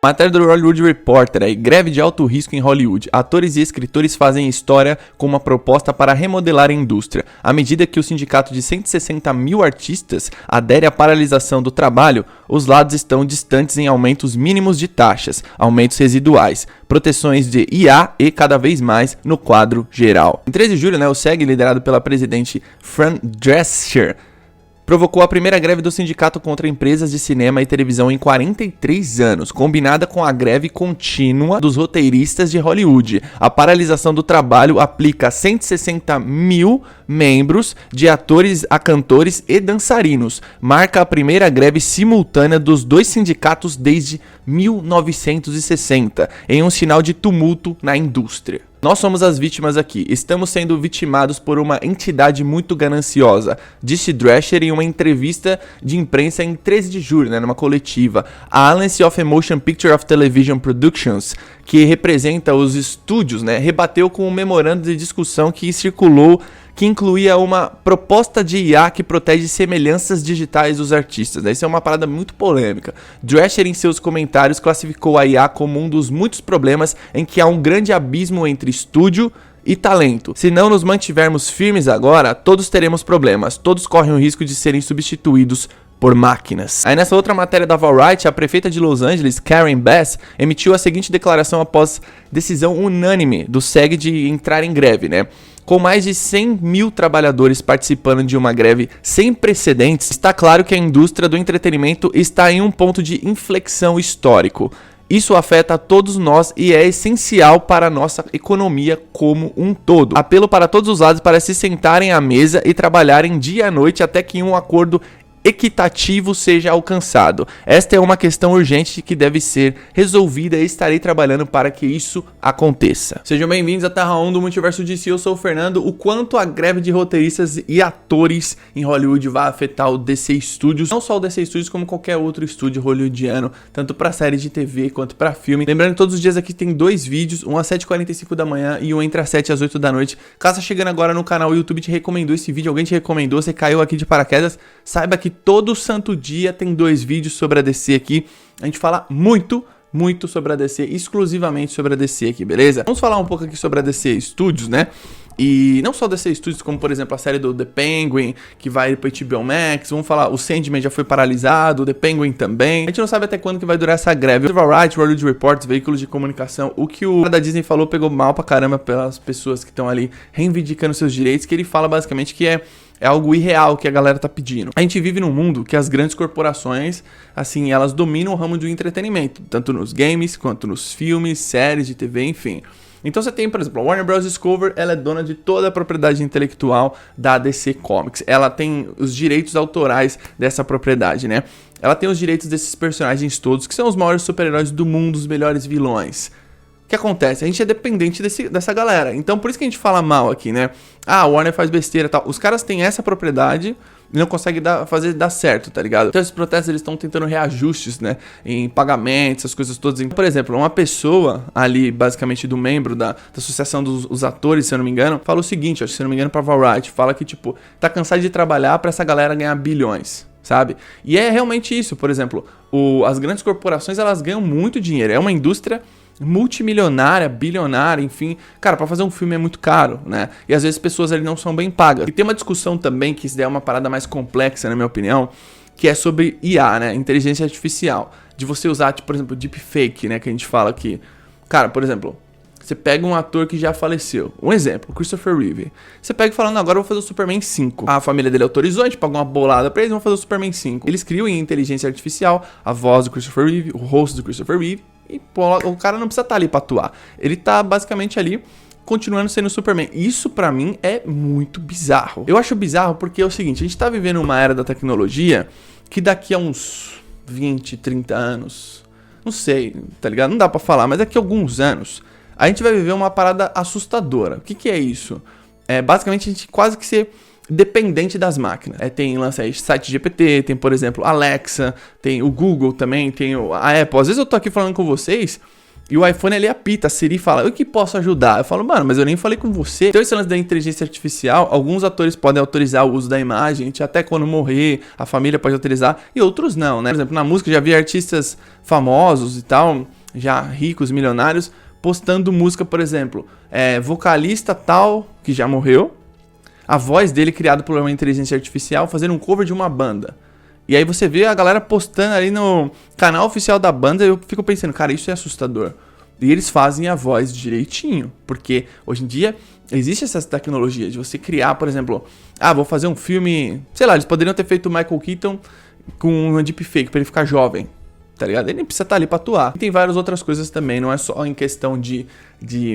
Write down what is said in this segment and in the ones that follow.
Matéria do Hollywood Reporter aí, greve de alto risco em Hollywood. Atores e escritores fazem história com uma proposta para remodelar a indústria. À medida que o sindicato de 160 mil artistas adere à paralisação do trabalho, os lados estão distantes em aumentos mínimos de taxas, aumentos residuais, proteções de IA e cada vez mais no quadro geral. Em 13 de julho, o SEG, liderado pela presidente Fran Drescher, provocou a primeira greve do sindicato contra empresas de cinema e televisão em 43 anos, combinada com a greve contínua dos roteiristas de Hollywood. A paralisação do trabalho aplica 160 mil membros, de atores a cantores e dançarinos. Marca a primeira greve simultânea dos dois sindicatos desde 1960, em um sinal de tumulto na indústria. Nós somos as vítimas aqui, estamos sendo vitimados por uma entidade muito gananciosa, disse Drescher em uma entrevista de imprensa em 13 de julho, numa coletiva. A Alliance of Motion Picture of Television Productions, que representa os estúdios, rebateu com um memorando de discussão que circulou, que incluía uma proposta de IA que protege semelhanças digitais dos artistas. Isso é uma parada muito polêmica. Drescher, em seus comentários, classificou a IA como um dos muitos problemas em que há um grande abismo entre estúdio e talento. Se não nos mantivermos firmes agora, todos teremos problemas. Todos correm o risco de serem substituídos por máquinas. Aí nessa outra matéria da Variety, a prefeita de Los Angeles, Karen Bass, emitiu a seguinte declaração após decisão unânime do SEG de entrar em greve, Com mais de 100 mil trabalhadores participando de uma greve sem precedentes, está claro que a indústria do entretenimento está em um ponto de inflexão histórico. Isso afeta a todos nós e é essencial para a nossa economia como um todo. Apelo para todos os lados para se sentarem à mesa e trabalharem dia e noite até que um acordo equitativo seja alcançado. Esta é uma questão urgente que deve ser resolvida e estarei trabalhando para que isso aconteça. Sejam bem-vindos à Terra 1 do Multiverso DC, eu sou o Fernando. O quanto a greve de roteiristas e atores em Hollywood vai afetar o DC Studios, não só o DC Studios, como qualquer outro estúdio hollywoodiano, tanto para série de TV quanto para filme. Lembrando que todos os dias aqui tem dois vídeos, um às 7h45 da manhã e um entre as 7 e as 8 da noite. Caso tá chegando agora no canal, o YouTube te recomendou esse vídeo, alguém te recomendou, você caiu aqui de paraquedas, saiba que todo santo dia tem dois vídeos sobre a DC aqui. A gente fala muito sobre a DC, exclusivamente sobre a DC aqui, beleza? Vamos falar um pouco aqui sobre a DC Studios, E não só DC Studios, como por exemplo a série do The Penguin, que vai pro HBO Max. Vamos falar, o Sandman já foi paralisado, o The Penguin também. A gente não sabe até quando que vai durar essa greve. O Variety, Hollywood Reports, veículos de comunicação, o que o cara da Disney falou pegou mal pra caramba pelas pessoas que estão ali reivindicando seus direitos, que ele fala basicamente que é algo irreal que a galera tá pedindo. A gente vive num mundo que as grandes corporações, assim, elas dominam o ramo do entretenimento, tanto nos games, quanto nos filmes, séries de TV, enfim. Então você tem, por exemplo, a Warner Bros. Discovery, ela é dona de toda a propriedade intelectual da DC Comics. Ela tem os direitos autorais dessa propriedade, Ela tem os direitos desses personagens todos, que são os maiores super-heróis do mundo, os melhores vilões. O que acontece? A gente é dependente dessa galera. Então por isso que a gente fala mal aqui, Ah, a Warner faz besteira e tal. Os caras têm essa propriedade e não conseguem fazer dar certo, tá ligado? Então esses protestos, eles estão tentando reajustes, em pagamentos, essas coisas todas. Então, por exemplo, uma pessoa ali, basicamente do membro da associação dos atores, se eu não me engano, fala o seguinte, se eu não me engano, pra Variety, fala que, tá cansado de trabalhar pra essa galera ganhar bilhões, sabe? E é realmente isso. Por exemplo, as grandes corporações, elas ganham muito dinheiro. É uma indústria multimilionária, bilionária, enfim. Cara, pra fazer um filme é muito caro, E às vezes pessoas ali não são bem pagas. E tem uma discussão também, que isso é uma parada mais complexa, na minha opinião, que é sobre IA, inteligência artificial. De você usar, por exemplo, deepfake, que a gente fala aqui. Cara, por exemplo, você pega um ator que já faleceu. Um exemplo, Christopher Reeve. Você pega e fala, não, agora eu vou fazer o Superman 5. A família dele autorizou, a gente pagou uma bolada pra eles, vão fazer o Superman 5. Eles criam em inteligência artificial a voz do Christopher Reeve, o rosto do Christopher Reeve, e o cara não precisa estar ali pra atuar. Ele tá basicamente ali continuando sendo o Superman. Isso pra mim é muito bizarro. Eu acho bizarro porque é o seguinte, a gente tá vivendo uma era da tecnologia que daqui a uns 20, 30 anos, não sei, tá ligado? Não dá pra falar, mas daqui a alguns anos a gente vai viver uma parada assustadora. O que é isso? Basicamente a gente quase que ser dependente das máquinas. Tem lança aí site GPT, tem, por exemplo, Alexa, tem o Google também, tem a Apple. Às vezes eu tô aqui falando com vocês E o iPhone ele apita, a Siri fala, eu que posso ajudar? Eu falo, mano, mas eu nem falei com você. Então esse lance da inteligência artificial, alguns atores podem autorizar o uso da imagem, até quando morrer, a família pode autorizar, e outros não, né? Por exemplo, na música já vi artistas famosos e tal, já ricos, milionários, postando música, por exemplo, vocalista tal, que já morreu, a voz dele criada por uma inteligência artificial, fazendo um cover de uma banda. E aí você vê a galera postando ali no canal oficial da banda, e eu fico pensando, cara, isso é assustador. E eles fazem a voz direitinho, porque hoje em dia existe essa tecnologia de você criar, por exemplo, vou fazer um filme, sei lá, eles poderiam ter feito o Michael Keaton com um deepfake pra ele ficar jovem, tá ligado? Ele nem precisa estar ali pra atuar. E tem várias outras coisas também, não é só em questão de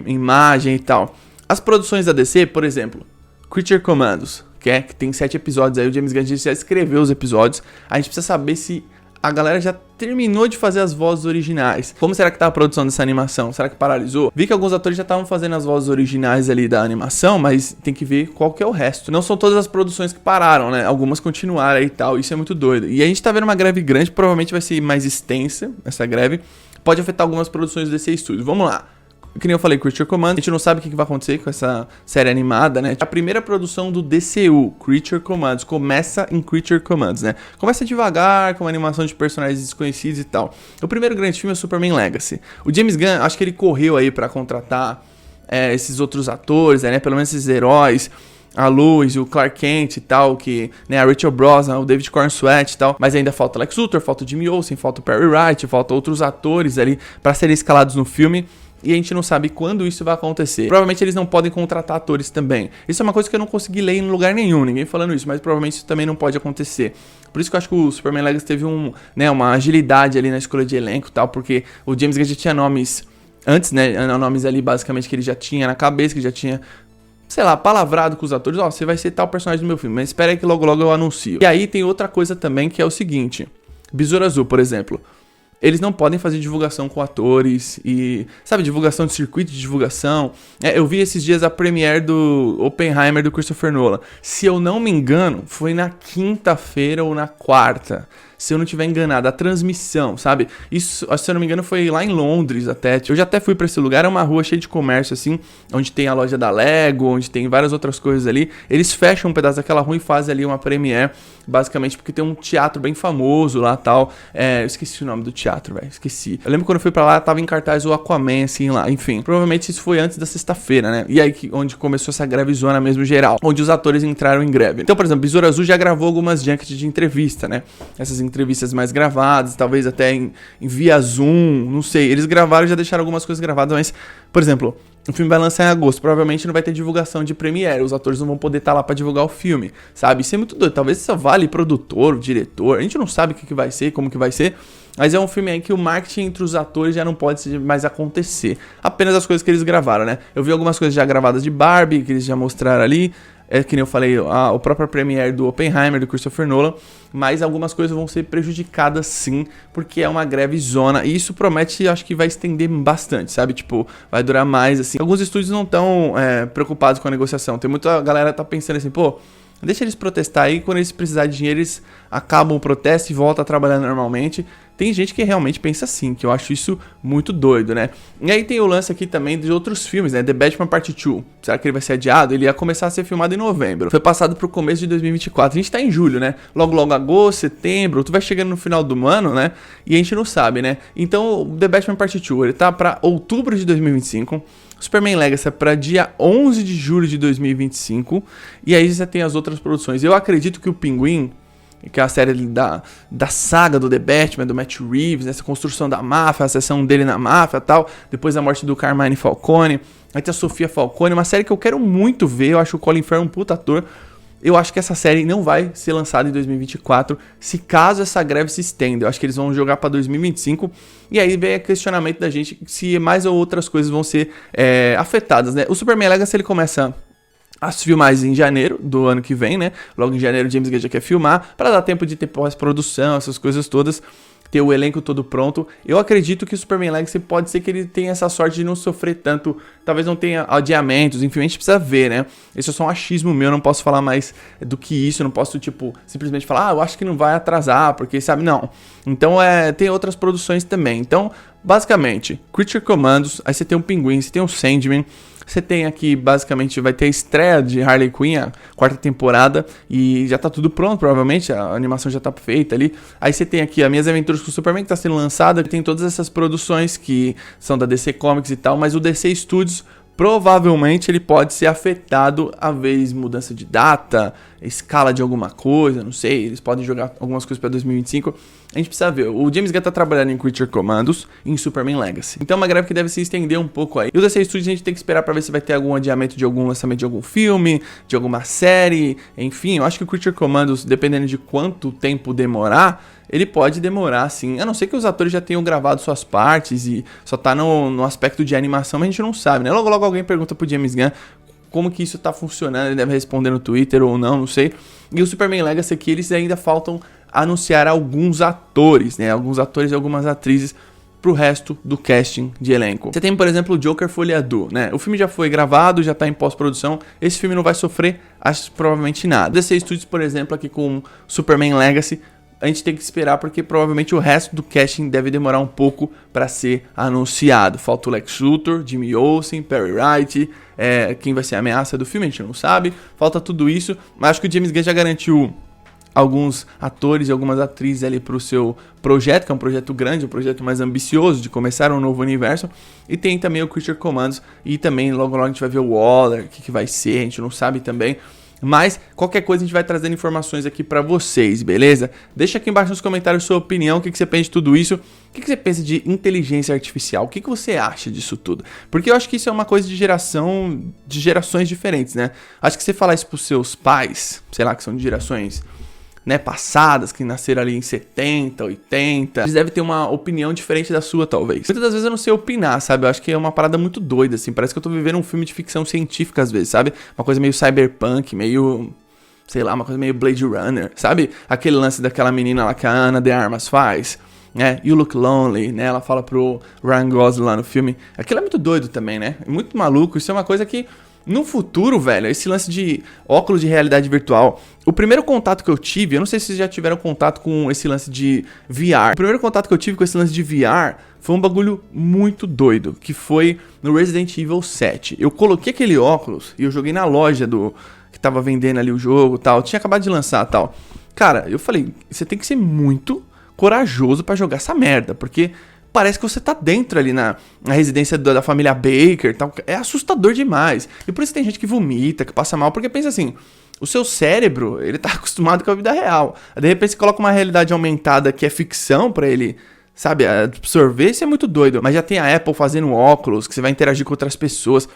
imagem e tal. As produções da DC, por exemplo, Creature Commandos, que tem 7 episódios aí, o James Gunn já escreveu os episódios, a gente precisa saber se a galera já terminou de fazer as vozes originais. Como será que tá a produção dessa animação? Será que paralisou? Vi que alguns atores já estavam fazendo as vozes originais ali da animação, mas tem que ver qual que é o resto. Não são todas as produções que pararam, né? Algumas continuaram aí e tal, isso é muito doido. E a gente tá vendo uma greve grande, provavelmente vai ser mais extensa essa greve, pode afetar algumas produções desse estúdio. Vamos lá. Que nem eu falei, Creature Commands, a gente não sabe o que vai acontecer com essa série animada, né? A primeira produção do DCU, Creature Commands, começa em Creature Commands, né? Começa devagar, com uma animação de personagens desconhecidos e tal. O primeiro grande filme é Superman Legacy. O James Gunn, acho que ele correu aí pra contratar esses outros atores, né? Pelo menos esses heróis, a Lois, o Clark Kent e tal, que, né, a Rachel Brosnan, o David Cornsweet e tal, mas ainda falta Lex Luthor, falta o Jimmy Olsen, falta o Perry Wright, falta outros atores ali pra serem escalados no filme. E a gente não sabe quando isso vai acontecer. Provavelmente eles não podem contratar atores também. Isso é uma coisa que eu não consegui ler em lugar nenhum, ninguém falando isso, mas provavelmente isso também não pode acontecer. Por isso que eu acho que o Superman Legacy teve uma agilidade ali na escolha de elenco e tal, porque o James Gunn já tinha nomes antes, né, nomes ali basicamente que ele já tinha na cabeça, que já tinha, sei lá, palavrado com os atores, você vai ser tal personagem do meu filme, mas espera aí que logo logo eu anuncio. E aí tem outra coisa também que é o seguinte, Besouro Azul, por exemplo. Eles não podem fazer divulgação com atores e, sabe, divulgação de circuito de divulgação. Eu vi esses dias a premiere do Oppenheimer do Christopher Nolan. Se eu não me engano, foi na quinta-feira ou na quarta. Se eu não tiver enganado, a transmissão, sabe? Isso, se eu não me engano, foi lá em Londres até. Eu já até fui pra esse lugar, é uma rua cheia de comércio, assim, onde tem a loja da Lego, onde tem várias outras coisas ali. Eles fecham um pedaço daquela rua e fazem ali uma premiere, basicamente porque tem um teatro bem famoso lá e tal. Eu esqueci o nome do teatro, velho, esqueci. Eu lembro quando eu fui pra lá, tava em cartaz o Aquaman, assim, lá, enfim. Provavelmente isso foi antes da sexta-feira, né? E aí onde começou essa grevezona mesmo geral, onde os atores entraram em greve. Então, por exemplo, Besouro Azul já gravou algumas junkets de entrevista, né? Essas entrevistas mais gravadas, talvez até em via Zoom, não sei. Eles gravaram e já deixaram algumas coisas gravadas, mas, por exemplo, o filme vai lançar em agosto, provavelmente não vai ter divulgação de premiere, os atores não vão poder estar lá pra divulgar o filme, sabe? Isso é muito doido, talvez só vale produtor, diretor, a gente não sabe o que vai ser, como que vai ser, mas é um filme aí que o marketing entre os atores já não pode mais acontecer, apenas as coisas que eles gravaram, né? Eu vi algumas coisas já gravadas de Barbie, que eles já mostraram ali, que nem eu falei, o próprio premiere do Oppenheimer, do Christopher Nolan, mas algumas coisas vão ser prejudicadas sim, porque é uma greve zona, e isso promete, acho que vai estender bastante, sabe, tipo, vai durar mais, assim. Alguns estúdios não estão preocupados com a negociação, tem muita galera que tá pensando assim, pô, deixa eles protestar aí, quando eles precisarem de dinheiro, eles acabam o protesto e voltam a trabalhar normalmente. Tem gente que realmente pensa assim, que eu acho isso muito doido, né? E aí tem o lance aqui também de outros filmes, né? The Batman Part 2. Será que ele vai ser adiado? Ele ia começar a ser filmado em novembro. Foi passado pro começo de 2024. A gente tá em julho, né? Logo, logo agosto, setembro. Tu vai chegando no final do ano, né? E a gente não sabe, né? Então, The Batman Part 2, ele tá pra outubro de 2025. Superman Legacy é pra dia 11 de julho de 2025. E aí você tem as outras produções. Eu acredito que o Pinguim, que é a série da saga do The Batman, do Matt Reeves, essa construção da máfia, a sessão dele na máfia e tal, depois da morte do Carmine Falcone, aí tem a Sofia Falcone, uma série que eu quero muito ver, eu acho o Colin Farrell um puta ator. Eu acho que essa série não vai ser lançada em 2024, se caso essa greve se estenda. Eu acho que eles vão jogar pra 2025, e aí vem o questionamento da gente se mais ou outras coisas vão ser afetadas, né? O Superman Legacy, ele começa as filmagens em janeiro do ano que vem, né? Logo em janeiro o James Gunn já quer filmar, para dar tempo de ter pós-produção, essas coisas todas. ter o elenco todo pronto. Eu acredito que o Superman Legacy pode ser que ele tenha essa sorte de não sofrer tanto, talvez não tenha adiamentos, enfim, a gente precisa ver, né? Esse é só um achismo meu, não posso falar mais do que isso, eu não posso, tipo, simplesmente falar, eu acho que não vai atrasar, porque, sabe, não. Então, tem outras produções também. Então, basicamente, Creature Commandos, aí você tem o Pinguim, você tem o Sandman, você tem aqui, basicamente, vai ter a estreia de Harley Quinn, a 4ª temporada, e já tá tudo pronto, provavelmente, a animação já tá feita ali. Aí você tem aqui as Minhas Aventuras com o Superman, que tá sendo lançada, tem todas essas produções que são da DC Comics e tal, mas o DC Studios, provavelmente, ele pode ser afetado, às vezes, mudança de data, escala de alguma coisa, não sei, eles podem jogar algumas coisas pra 2025, a gente precisa ver. O James Gunn tá trabalhando em Creature Commandos e em Superman Legacy. Então é uma greve que deve se estender um pouco aí. E o DC Studios a gente tem que esperar pra ver se vai ter algum adiamento de algum lançamento de algum filme, de alguma série, enfim. Eu acho que o Creature Commandos, dependendo de quanto tempo demorar, ele pode demorar sim, a não ser que os atores já tenham gravado suas partes e só tá no aspecto de animação, mas a gente não sabe, né? Logo alguém pergunta pro James Gunn como que isso tá funcionando, ele deve responder no Twitter ou não sei. E o Superman Legacy aqui, eles ainda faltam anunciar alguns atores, né? Alguns atores e algumas atrizes pro resto do casting de elenco. Você tem, por exemplo, o Joker Folheador, né? O filme já foi gravado, já tá em pós-produção, esse filme não vai sofrer, acho provavelmente nada. DC Studios, por exemplo, aqui com Superman Legacy, a gente tem que esperar porque provavelmente o resto do casting deve demorar um pouco para ser anunciado. Falta o Lex Luthor, Jimmy Olsen, Perry Wright, quem vai ser a ameaça do filme a gente não sabe. Falta tudo isso, mas acho que o James Gunn já garantiu alguns atores e algumas atrizes ali pro seu projeto, que é um projeto grande, um projeto mais ambicioso de começar um novo universo. E tem também o Creature Commandos e também logo a gente vai ver o Waller, o que vai ser, a gente não sabe também. Mas qualquer coisa a gente vai trazendo informações aqui pra vocês, beleza? Deixa aqui embaixo nos comentários sua opinião, o que você pensa de tudo isso, o que você pensa de inteligência artificial, o que você acha disso tudo? Porque eu acho que isso é uma coisa de gerações diferentes, né? Acho que você falar isso pros seus pais, sei lá, que são de gerações, né, passadas, que nasceram ali em 70, 80, eles devem ter uma opinião diferente da sua, talvez. Muitas das vezes eu não sei opinar, sabe? Eu acho que é uma parada muito doida, assim. Parece que eu tô vivendo um filme de ficção científica, às vezes, sabe? Uma coisa meio cyberpunk, meio, sei lá, uma coisa meio Blade Runner, sabe? Aquele lance daquela menina lá que a Ana de Armas faz, né? You Look Lonely, né? Ela fala pro Ryan Gosling lá no filme. Aquilo é muito doido também, né? É muito maluco. Isso é uma coisa que no futuro, velho, esse lance de óculos de realidade virtual, o primeiro contato que eu tive, eu não sei se vocês já tiveram contato com esse lance de VR. O primeiro contato que eu tive com esse lance de VR foi um bagulho muito doido, que foi no Resident Evil 7. Eu coloquei aquele óculos e eu joguei na loja que tava vendendo ali o jogo e tal, tinha acabado de lançar e tal. Cara, eu falei, você tem que ser muito corajoso pra jogar essa merda, porque parece que você tá dentro ali na residência da família Baker e tal. É assustador demais. E por isso tem gente que vomita, que passa mal, porque pensa assim, o seu cérebro, ele tá acostumado com a vida real. De repente você coloca uma realidade aumentada que é ficção pra ele, sabe, absorver, isso é muito doido. Mas já tem a Apple fazendo óculos, que você vai interagir com outras pessoas.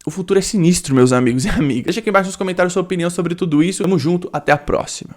O futuro é sinistro, meus amigos e amigas. Deixa aqui embaixo nos comentários sua opinião sobre tudo isso. Tamo junto, até a próxima.